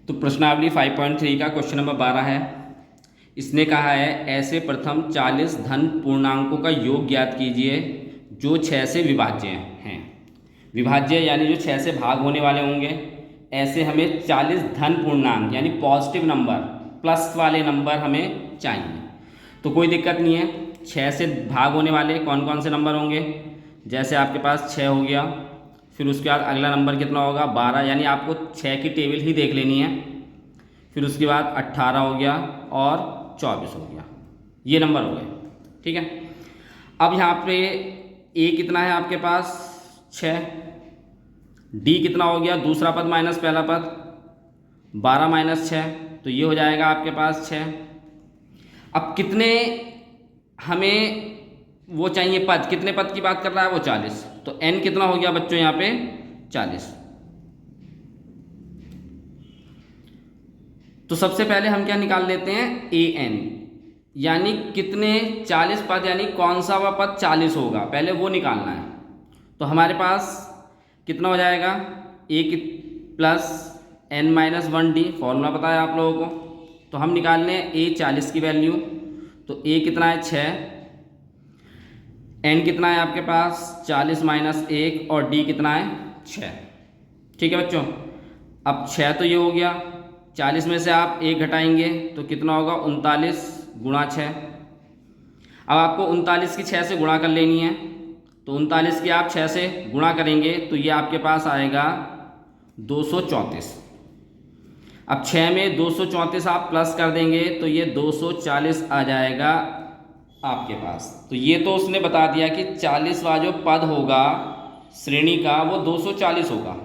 तो प्रश्नावली 5.3 का क्वेश्चन नंबर 12 है। इसने कहा है ऐसे प्रथम 40 धन पूर्णांकों का योग ज्ञात कीजिए जो 6 से विभाज्य हैं। विभाज्य यानी जो 6 से भाग होने वाले होंगे। ऐसे हमें 40 धन पूर्णांक यानी पॉजिटिव नंबर, प्लस वाले नंबर हमें चाहिए। तो कोई दिक्कत नहीं है, 6 से भाग होने वाले कौन कौन से नंबर होंगे। जैसे आपके पास 6 हो गया, फिर उसके बाद अगला नंबर कितना होगा 12, यानी आपको 6 की टेबल ही देख लेनी है। फिर उसके बाद 18 हो गया और 24 हो गया, ये नंबर हो गए। ठीक है, अब यहाँ पे ए कितना है आपके पास 6, डी कितना हो गया दूसरा पद माइनस पहला पद 12 माइनस 6, तो ये हो जाएगा आपके पास 6। अब कितने हमें वो चाहिए पद, कितने पद की बात कर रहा है वो 40, तो n कितना हो गया बच्चों यहाँ पे 40। तो सबसे पहले हम क्या निकाल लेते हैं an, यानी कितने 40 पद, यानी कौन सा वह पद 40 होगा पहले वो निकालना है। तो हमारे पास कितना हो जाएगा a plus n minus 1d, formula पता है आप लोगों को। तो हम निकाल लें a 40 की वैल्यू, तो a कितना है 6, n कितना है आपके पास 40 माइनस 1 और d कितना है 6। ठीक है बच्चों, अब 6 तो ये हो गया, 40 में से आप 1 घटाएंगे तो कितना होगा 39 गुणा 6। अब आपको 39 की 6 से गुणा कर लेनी है, तो 39 की आप 6 से गुणा करेंगे तो ये आपके पास आएगा 234। अब 6 में 234 आप प्लस कर देंगे तो ये 240 आ जाएगा आपके पास। तो ये तो उसने बता दिया कि 40वां जो पद होगा श्रेणी का वो 240 होगा,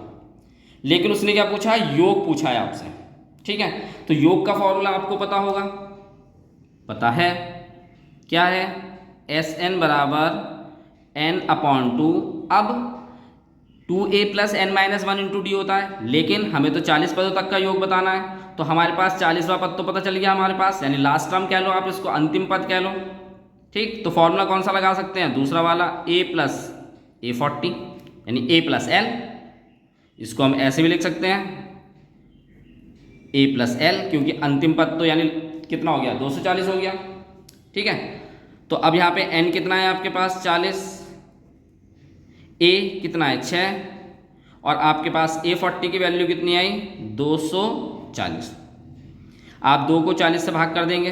लेकिन उसने क्या पूछा, योग पूछा है आपसे। ठीक है, तो योग का फॉर्मूला आपको पता होगा, पता है क्या है, Sn बराबर n/2। अब 2a plus n minus 1 into D होता है, लेकिन हमें तो 40 पदों तक का योग बताना है। तो हमारे पास 40वां पद तो पता चल गया हमारे पास, यानी लास्ट टर्म कह लो आप इसको, अंतिम पद कह लो। ठीक, तो फॉर्मूला कौन सा लगा सकते हैं, दूसरा वाला a प्लस a40 यानी a प्लस l। इसको हम ऐसे भी लिख सकते हैं a प्लस l, क्योंकि अंतिम पद तो यानी कितना हो गया 240 हो गया। ठीक है, तो अब यहाँ पे n कितना है आपके पास 40, a कितना है 6 और आपके पास a40 की वैल्यू कितनी आई 240। आप 2 को 40 से भाग कर देंगे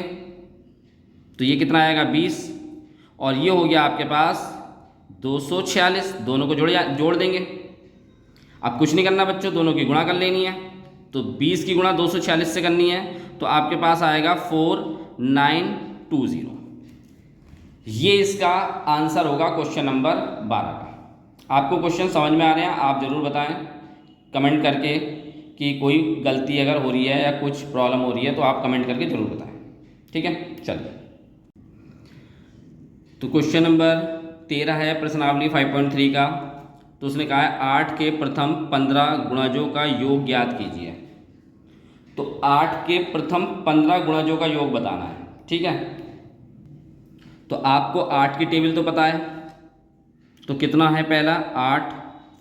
तो ये कितना आएगा 20, और ये हो गया आपके पास 246, दोनों को जोड़ देंगे। अब कुछ नहीं करना बच्चों, दोनों की गुणा कर लेनी है। तो 20 की गुणा 246 से करनी है, तो आपके पास आएगा 4920। ये इसका आंसर होगा क्वेश्चन नंबर 12 का। आपको क्वेश्चन समझ में आ रहे हैं, आप ज़रूर बताएं कमेंट करके कि कोई गलती अगर हो रही है या कुछ प्रॉब्लम हो रही है तो आप कमेंट करके ज़रूर बताएं। ठीक है, चलिए। तो क्वेश्चन नंबर 13 है प्रश्नावली 5.3 का। तो उसने कहा है 8 के प्रथम 15 गुणजों का योग ज्ञात कीजिए। तो 8 के प्रथम 15 गुणजों का योग बताना है। ठीक है, तो आपको 8 की टेबल तो पता है, तो कितना है पहला 8,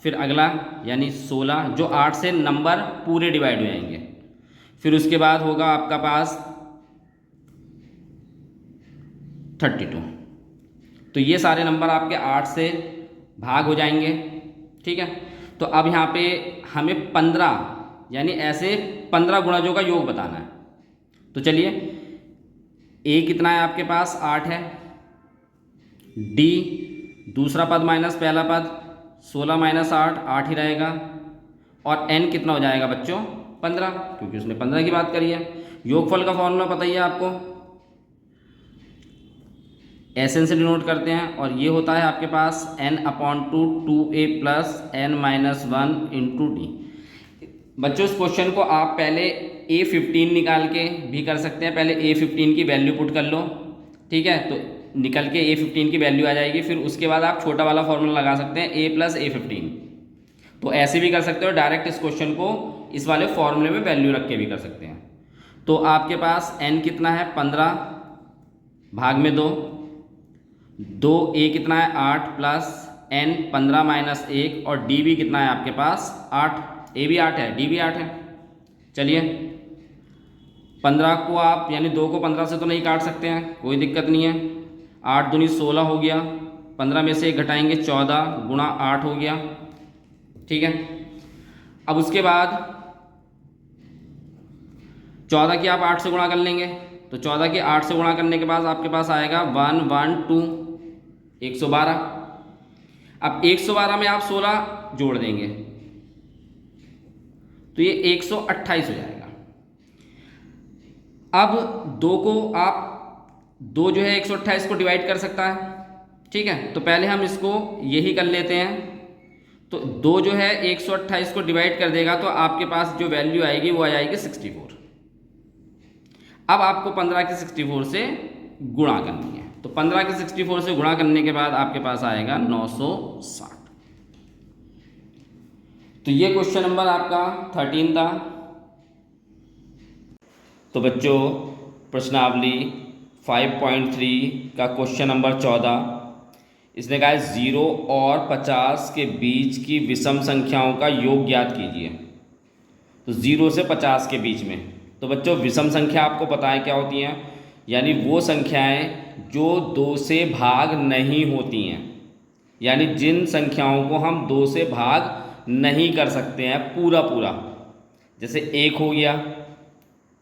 फिर अगला यानी 16, जो 8 से नंबर पूरे डिवाइड हो जाएंगे। फिर उसके बाद होगा आपका पास 32, तो ये सारे नंबर आपके 8 से भाग हो जाएंगे। ठीक है, तो अब यहाँ पे हमें 15 यानी ऐसे 15 गुणजों का योग बताना है। तो चलिए, a कितना है आपके पास 8 है, d दूसरा पद माइनस पहला पद 16 माइनस 8 8 ही रहेगा, और n कितना हो जाएगा बच्चों 15, क्योंकि उसने 15 की बात करी है। योगफल का फॉर्मूला पता ही है आपको, Sn से डिनोट करते हैं, और ये होता है आपके पास n/2 2a plus n minus 1 into D. बच्चों इस क्वेश्चन को आप पहले a15 निकाल के भी कर सकते हैं, पहले a15 की वैल्यू पुट कर लो। ठीक है, तो निकल के a15 की वैल्यू आ जाएगी, फिर उसके बाद आप छोटा वाला फॉर्मूला लगा सकते हैं a प्लस a15। तो ऐसे भी कर सकते हो, डायरेक्ट इस क्वेश्चन को इस वाले फॉर्मूले में वैल्यू रख के भी कर सकते हैं। तो आपके पास n कितना है 15 भाग में 2 a कितना है 8 प्लस n 15 माइनस 1, और d भी कितना है आपके पास 8, a भी 8 है d भी 8 है। चलिए 15 को आप यानी 2 को 15 से तो नहीं काट सकते हैं, कोई दिक्कत नहीं है। 8 दूनी 16 हो गया, 15 में से 1 घटाएंगे 14 गुणा 8 हो गया, ठीक है। अब उसके बाद 14 की आप 8 से गुणा कर लेंगे, तो 14 की 8 से गुणा करने के बाद आपके पास आएगा 112 112। अब 112 में आप 16 जोड़ देंगे तो ये 128 हो जाएगा। अब 2 को आप 2 जो है 128 को डिवाइड कर सकता है, ठीक है। तो पहले हम इसको यही कर लेते हैं। तो 2 जो है 128 को डिवाइड कर देगा तो आपके पास जो वैल्यू आएगी वो आ जाएगी 64। अब आपको 15 की 64 से गुणा करनी है, तो 15 की 64 से गुणा करने के बाद आपके पास आएगा 960। तो ये क्वेश्चन नंबर आपका 13 था। तो बच्चों प्रश्नावली 5.3 का क्वेश्चन नंबर 14, इसने कहा है 0 और 50 के बीच की विषम संख्याओं का योग ज्ञात कीजिए। तो 0 से 50 के बीच में, तो बच्चों विषम संख्या आपको पता है क्या होती हैं, यानी वो संख्याएं जो 2 से भाग नहीं होती हैं, यानी जिन संख्याओं को हम 2 से भाग नहीं कर सकते हैं पूरा पूरा। जैसे 1 हो गया,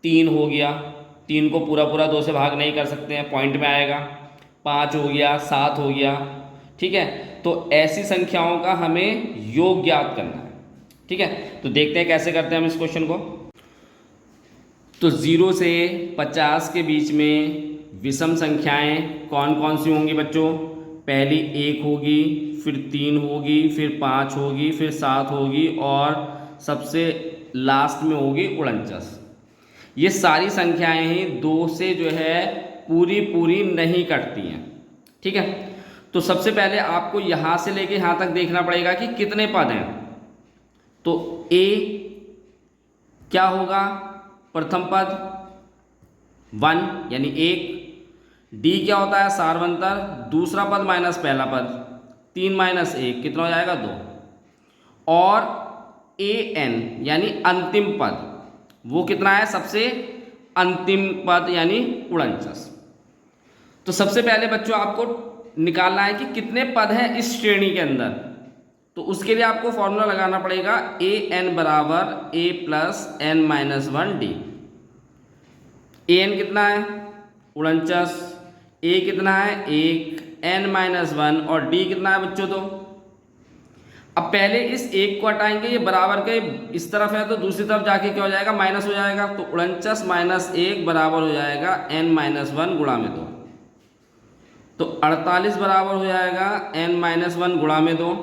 3 हो गया, 3 को पूरा पूरा 2 से भाग नहीं कर सकते हैं, पॉइंट में आएगा। 5 हो गया, 7 हो गया, ठीक है। तो ऐसी संख्याओं का हमें योग ज्ञात करना है, ठीक है। तो देखते हैं कैसे करते हैं हम इस क्वेश्चन को। तो 0 से 50 के बीच में विषम संख्याएं कौन कौन सी होंगी बच्चों? पहली 1 होगी, फिर 3 होगी, फिर 5 होगी, फिर 7 होगी और सबसे लास्ट में होगी 49। ये सारी संख्याएं ही 2 से जो है पूरी पूरी नहीं कटती हैं, ठीक है। तो सबसे पहले आपको यहाँ से लेके यहाँ तक देखना पड़ेगा कि कितने पद हैं। तो A क्या होगा? प्रथम पद 1 यानी 1। D क्या होता है? सार्वंतर। दूसरा पद माइनस पहला पद, 3 माइनस 1 कितना हो जाएगा? 2। और AN यानी अंतिम पद, वो कितना है? सबसे अंतिम पद यानी 49। तो सबसे पहले बच्चों आपको निकालना है कि कितने पद हैं इस श्रेणी के अंदर। तो उसके लिए आपको फॉर्मूला लगाना पड़ेगा AN बराबर A plus N minus 1D। AN कितना है? 49। A कितना है? 1, N माइनस 1 और D कितना है बच्चों? 2। अब पहले इस 1 को हटाएंगे, ये बराबर के इस तरफ है तो दूसरी तरफ जाके क्या हो जाएगा? माइनस हो जाएगा। तो 49 माइनस 1 बराबर हो जाएगा N माइनस 1 गुणा में 2। तो 48 बराबर हो जाएगा N माइनस 1 गुणा में 2।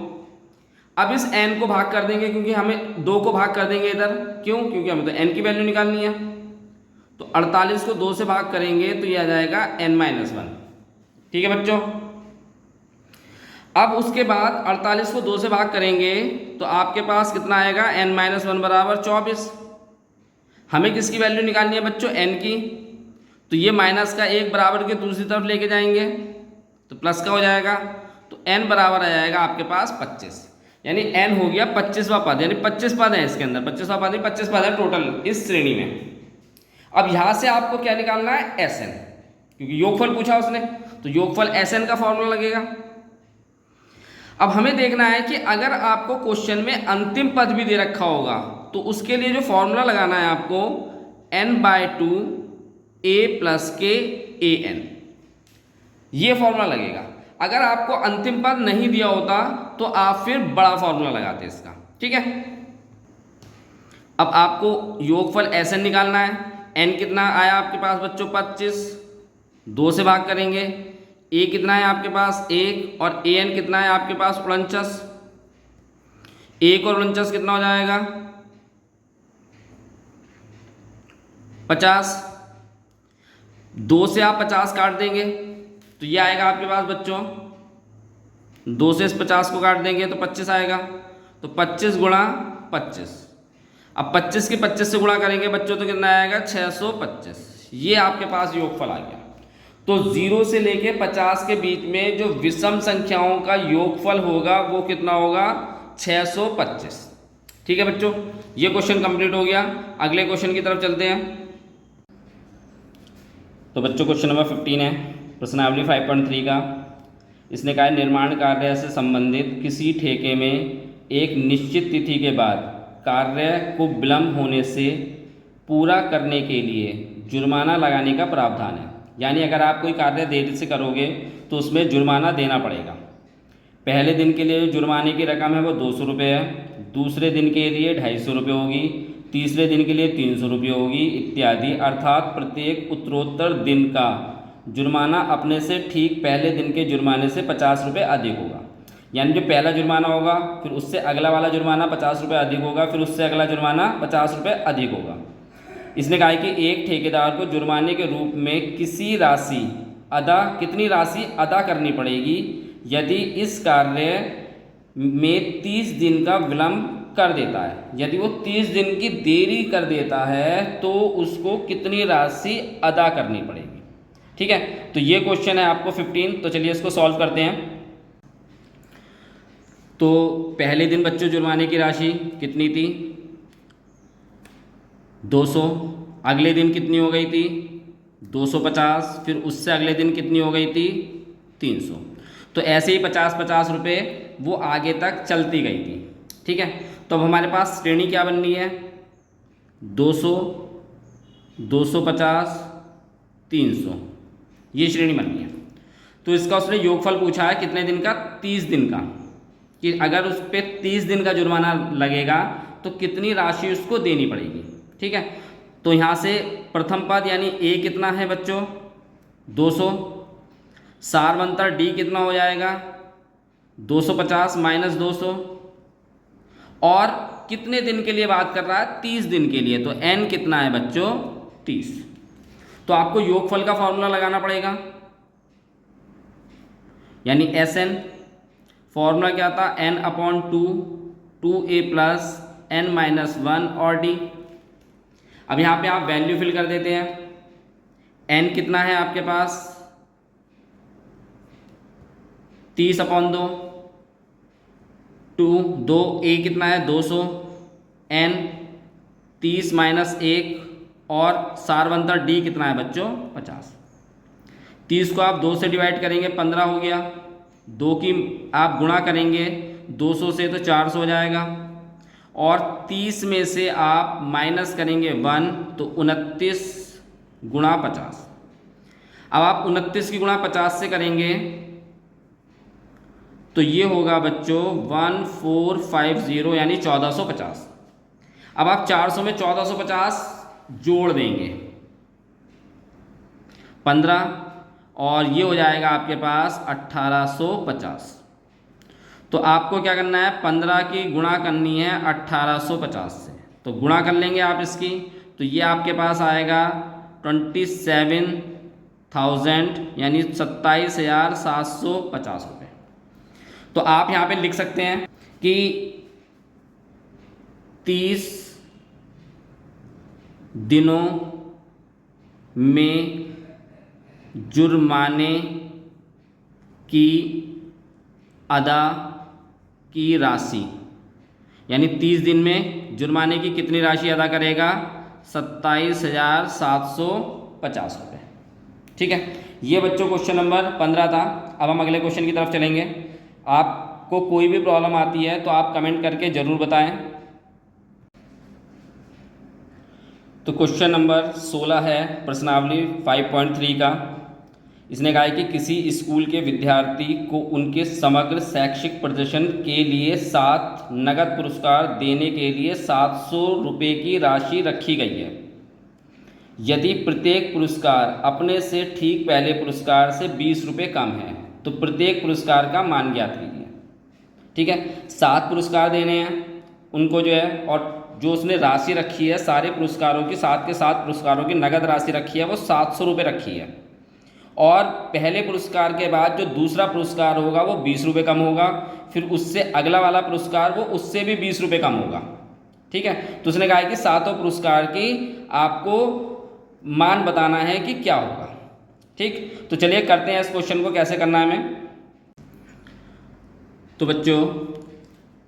अब इस n को भाग कर देंगे, क्योंकि हमें 2 को भाग कर देंगे इधर। क्यों? क्योंकि हमें तो n की वैल्यू निकालनी है। तो 48 को 2 से भाग करेंगे तो ये आ जाएगा n माइनस 1, ठीक है बच्चों। अब उसके बाद 48 को 2 से भाग करेंगे तो आपके पास कितना आएगा? n माइनस 1 बराबर 24। हमें किसकी वैल्यू निकालनी है बच्चों? n की। तो ये माइनस का 1 बराबर के दूसरी तरफ लेके जाएंगे तो प्लस का हो जाएगा। तो n बराबर आ जाएगा आपके पास 25, यानी n हो गया 25वां पद, यानी 25 पद है इसके अंदर। 25वां पद नहीं, 25 पद है टोटल इस श्रेणी में। अब यहाँ से आपको क्या निकालना है? Sn, क्योंकि योगफल पूछा उसने, तो योगफल Sn का फॉर्मूला लगेगा। अब हमें देखना है कि अगर आपको क्वेश्चन में अंतिम पद भी दे रखा होगा तो उसके लिए जो फॉर्मूला लगाना है आपको n/2 a प्लस के an, ये फॉर्मूला लगेगा। अगर आपको अंतिम पद नहीं दिया होता तो आप फिर बड़ा फॉर्मूला लगाते इसका, ठीक है। अब आपको योगफल Sn निकालना है। n कितना आया आपके पास बच्चों? 25। 2 से भाग करेंगे। a कितना है आपके पास? 1 और an कितना है आपके पास? 49। 1 और 49 कितना हो जाएगा? 50। 2 से आप 50 काट देंगे तो ये आएगा आपके पास बच्चों, 2 से इस 50 को काट देंगे तो 25 आएगा। तो 25 गुणा 25। अब 25 के 25 से गुणा करेंगे बच्चों तो कितना आएगा? 625। ये आपके पास योगफल आ गया। तो 0 से लेके 50 के बीच में जो विषम संख्याओं का योगफल होगा वो कितना होगा? 625, ठीक है बच्चों, ये क्वेश्चन कंप्लीट हो गया। अगले क्वेश्चन की तरफ चलते हैं। तो बच्चों क्वेश्चन नंबर 15 है प्रश्नावली 5.3 का। इसने कहा है निर्माण कार्य से संबंधित किसी ठेके में एक निश्चित तिथि के बाद कार्य को विलंब होने से पूरा करने के लिए जुर्माना लगाने का प्रावधान है। यानी अगर आप कोई कार्य देरी से करोगे तो उसमें जुर्माना देना पड़ेगा। पहले दिन के लिए जुर्माने की रकम है वो 200 रुपये है, दूसरे दिन के लिए 250 रुपये होगी, तीसरे दिन के लिए 300 रुपये होगी इत्यादि। अर्थात प्रत्येक उत्तरोत्तर दिन का जुर्माना अपने से ठीक पहले दिन के जुर्माने से 50 रुपये अधिक होगा। यानी जो पहला जुर्माना होगा फिर उससे अगला वाला जुर्माना 50 रुपये अधिक होगा, फिर उससे अगला जुर्माना 50 रुपये अधिक होगा। इसने कहा है कि एक ठेकेदार को जुर्माने के रूप में कितनी राशि अदा करनी पड़ेगी यदि इस कार्य में 30 दिन का विलंब कर देता है। यदि वो 30 दिन की देरी कर देता है तो उसको कितनी राशि अदा करनी पड़ेगी। ठीक है, तो ये क्वेश्चन है आपको 15। तो चलिए इसको सॉल्व करते हैं। तो पहले दिन बच्चों जुर्माने की राशि कितनी थी? 200। अगले दिन कितनी हो गई थी? 250। फिर उससे अगले दिन कितनी हो गई थी? 300। तो ऐसे ही 50-50 रुपये वो आगे तक चलती गई थी। ठीक है, तो अब हमारे पास श्रेणी क्या बननी है? 200, 250, 300, ये श्रेणी बननी है। तो इसका उसने योगफल पूछा है कितने दिन का? 30 दिन का, कि अगर उस पर 30 दिन का जुर्माना लगेगा तो कितनी राशि उसको देनी पड़ेगी। ठीक है, तो यहाँ से प्रथम पद यानी ए कितना है बच्चों? 200। सारवंतर डी कितना हो जाएगा? 250 माइनस 200। और कितने दिन के लिए बात कर रहा है? 30 दिन के लिए। तो n कितना है बच्चों? 30। तो आपको योगफल का फॉर्मूला लगाना पड़ेगा, यानी Sn। फॉर्मूला क्या था? n/2 2a प्लस n-1 और d। अब यहाँ पे आप वैल्यू फिल कर देते हैं। n कितना है आपके पास? 30/2 2 a कितना है? 200 n 30 माइनस 1 और सारवंतर d कितना है बच्चों? 50। 30 को आप 2 से डिवाइड करेंगे 15 हो गया। 2 की आप गुणा करेंगे 200 से तो 400 हो जाएगा। और 30 में से आप माइनस करेंगे 1 तो 29 गुणा 50। अब आप 29 की गुणा 50 से करेंगे तो ये होगा बच्चों 1450 यानी 1450। अब आप 400 में 1450 जोड़ देंगे 15 और ये हो जाएगा आपके पास 1850। तो आपको क्या करना है? 15 की गुणा करनी है 1850 से। तो गुणा कर लेंगे आप इसकी, तो ये आपके पास आएगा 27,000 यानी 27,750 रुपये। तो आप यहाँ पे लिख सकते हैं कि 30 दिनों में जुर्माने की अदा की राशि, यानी 30 दिन में जुर्माने की कितनी राशि अदा करेगा? 27,750 रुपये। ठीक है, ये बच्चों क्वेश्चन नंबर 15 था। अब हम अगले क्वेश्चन की तरफ चलेंगे। आपको कोई भी प्रॉब्लम आती है तो आप कमेंट करके ज़रूर बताएं। तो क्वेश्चन नंबर 16 है प्रश्नावली 5.3 का। इसने कहा है कि किसी स्कूल के विद्यार्थी को उनके समग्र शैक्षिक प्रदर्शन के लिए 7 नगद पुरस्कार देने के लिए 700 रुपये की राशि रखी गई है। यदि प्रत्येक पुरस्कार अपने से ठीक पहले पुरस्कार से 20 रुपये कम है तो प्रत्येक पुरस्कार का मान ज्ञात कीजिए। ठीक है, 7 पुरस्कार देने हैं उनको जो है, और जो उसने राशि रखी है सारे पुरस्कारों की, 7 के 7 पुरस्कारों की नगद राशि रखी है वो 700 रुपये रखी है। और पहले पुरस्कार के बाद जो दूसरा पुरस्कार होगा वो 20 रुपये कम होगा, फिर उससे अगला वाला पुरस्कार वो उससे भी 20 रुपये कम होगा। ठीक है, तो उसने कहा है कि 7 पुरस्कार की आपको मान बताना है कि क्या होगा। ठीक, तो चलिए करते हैं इस क्वेश्चन को कैसे करना है हमें। तो बच्चों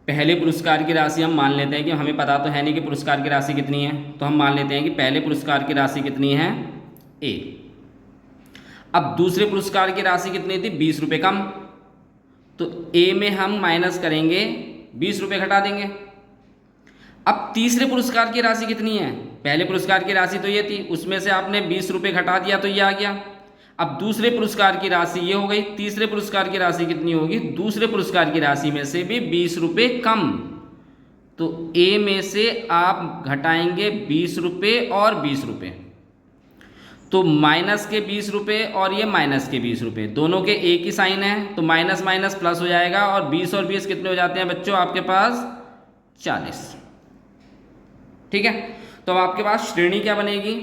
पहले पुरस्कार की राशि हम मान लेते हैं कि हमें पता तो है नहीं कि पुरस्कार की राशि कितनी है, तो हम मान लेते हैं कि पहले पुरस्कार की राशि कितनी है ए। अब दूसरे पुरस्कार की राशि कितनी थी 20 रुपये कम, तो ए में हम माइनस करेंगे 20 रुपये घटा देंगे। अब तीसरे पुरस्कार की राशि कितनी है, पहले पुरस्कार की राशि तो ये थी, उसमें से आपने 20 रुपये घटा दिया तो ये आ गया। अब दूसरे पुरस्कार की राशि ये हो गई, तीसरे पुरस्कार की राशि कितनी होगी, दूसरे पुरस्कार की राशि में से भी 20 रुपये कम, तो ए में से आप घटाएंगे 20 रुपये और 20 रुपये, तो माइनस के 20 रुपये और ये माइनस के 20 रुपये, दोनों के एक ही साइन है, तो माइनस माइनस प्लस हो जाएगा, और 20 और 20 कितने हो जाते हैं बच्चों आपके पास 40। ठीक है, तो अब आपके पास श्रेणी क्या बनेगी,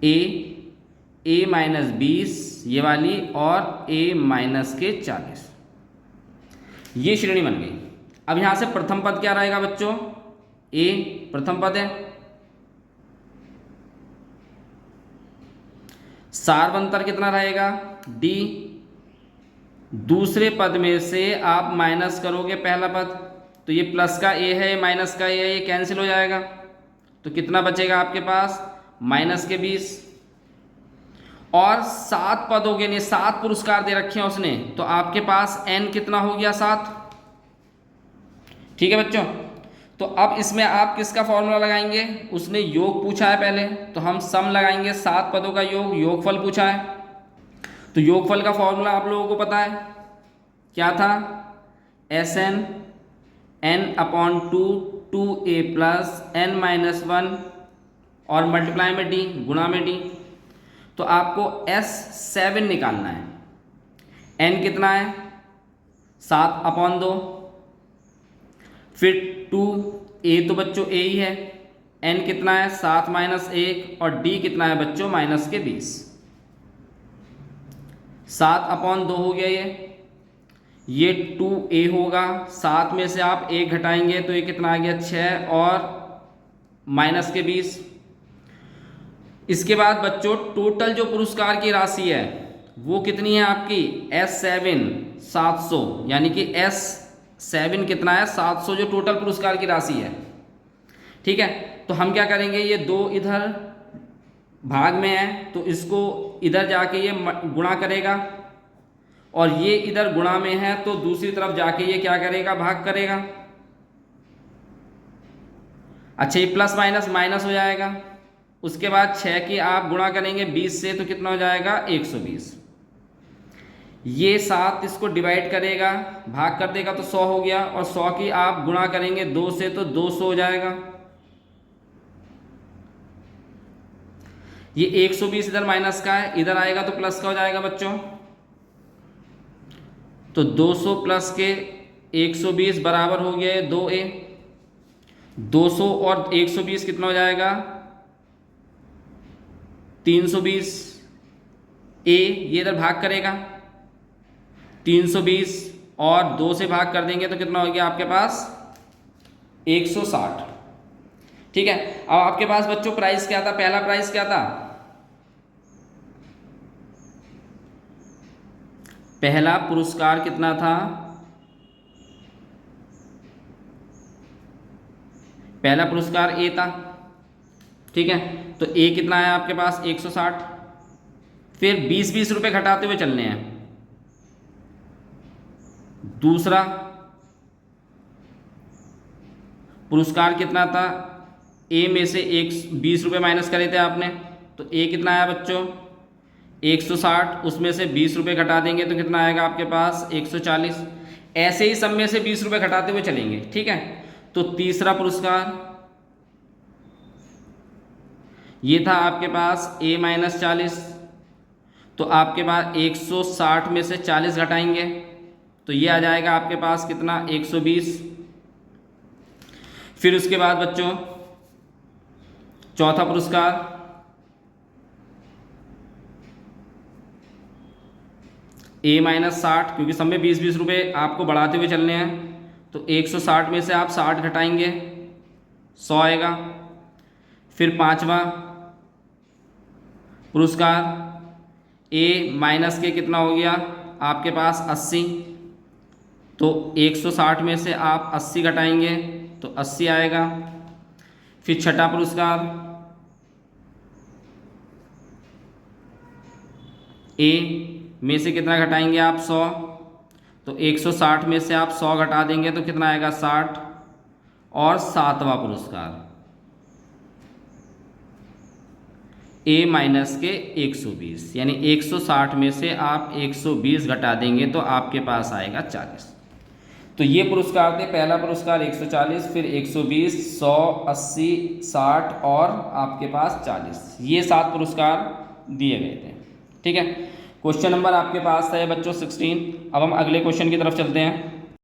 ए माइनस 20 ये वाली और ए माइनस के 40, ये श्रेणी बन गई। अब यहां से प्रथम पद क्या रहेगा बच्चों, ए प्रथम पद है, सार्वंतर कितना रहेगा डी, दूसरे पद में से आप माइनस करोगे पहला पद, तो ये प्लस का ए है माइनस का ए है, ये कैंसिल हो जाएगा, तो कितना बचेगा आपके पास माइनस के 20, और 7 पद हो गए, नहीं 7 पुरस्कार दे रखे हैं उसने, तो आपके पास n कितना हो गया 7। ठीक है बच्चों, तो अब इसमें आप किसका फॉर्मूला लगाएंगे, उसने योग पूछा है पहले, तो हम सम लगाएंगे 7 पदों का योग, योगफल पूछा है, तो योगफल का फॉर्मूला आप लोगों को पता है क्या था, Sn n/2 2a plus n-1 और मल्टीप्लाई में डी, गुणा में डी, तो आपको S7 निकालना है, n कितना है 7/2, फिर 2a तो बच्चों a ही है, n कितना है 7 - 1 और d कितना है बच्चों माइनस के 20, 7/2 हो गया ये 2a होगा, 7 में से आप 1 घटाएंगे तो ये कितना आ गया 6 और माइनस के 20। इसके बाद बच्चों टोटल जो पुरस्कार की राशि है वो कितनी है आपकी S7 700, यानी कि S7 कितना है 700 जो टोटल पुरस्कार की राशि है। ठीक है, तो हम क्या करेंगे, ये 2 इधर भाग में है तो इसको इधर जाके ये गुणा करेगा, और ये इधर गुणा में है तो दूसरी तरफ जाके ये क्या करेगा भाग करेगा। अच्छा, ये प्लस माइनस माइनस हो जाएगा, उसके बाद 6 की आप गुणा करेंगे 20 से तो कितना हो जाएगा 120, ये 7 इसको डिवाइड करेगा भाग कर देगा तो 100 हो गया, और 100 की आप गुणा करेंगे 2 से तो 200 हो जाएगा। ये 120 इधर माइनस का है, इधर आएगा तो प्लस का हो जाएगा बच्चों, तो 200 प्लस के 120 बराबर हो गया 2a, 200 और 120 कितना हो जाएगा 320, ए ये इधर भाग करेगा 320 और 2 से भाग कर देंगे तो कितना हो गया आपके पास 160। ठीक है, अब आपके पास बच्चों प्राइस क्या था, पहला प्राइस क्या था, पहला पुरस्कार कितना था, पहला पुरस्कार ए था। ठीक है, तो ए कितना है आपके पास 160, फिर 20-20 रुपये घटाते हुए चलने हैं। दूसरा पुरस्कार कितना था, ए में से 20 रुपये माइनस करे थे आपने, तो ए कितना आया बच्चों 160, उसमें से 20 रुपये घटा देंगे तो कितना आएगा आपके पास 140, ऐसे ही सब में से 20 रुपये घटाते हुए चलेंगे। ठीक है, तो तीसरा पुरस्कार ये था आपके पास a - 40, तो आपके पास 160 में से 40 घटाएंगे तो ये आ जाएगा आपके पास कितना 120। फिर उसके बाद बच्चों चौथा पुरस्कार a - 60, क्योंकि सब में 20-20 रुपये आपको बढ़ाते हुए चलने हैं, तो 160 में से आप 60 घटाएंगे 100 आएगा। फिर पांचवा पुरस्कार a माइनस के कितना हो गया आपके पास 80, तो 160 में से आप 80 घटाएंगे तो 80 आएगा। फिर छठा पुरस्कार ए में से कितना घटाएंगे आप 100, तो 160 में से आप 100 घटा देंगे तो कितना आएगा 60। और सातवां पुरस्कार ए माइनस के 120, यानी 160 में से आप 120 घटा देंगे तो आपके पास आएगा 40। तो ये पुरस्कार थे, पहला पुरस्कार 140, फिर 120, 100, 80, 60 और आपके पास 40, ये 7 पुरस्कार दिए गए थे। ठीक है, क्वेश्चन नंबर आपके पास है बच्चों 16। अब हम अगले क्वेश्चन की तरफ चलते हैं।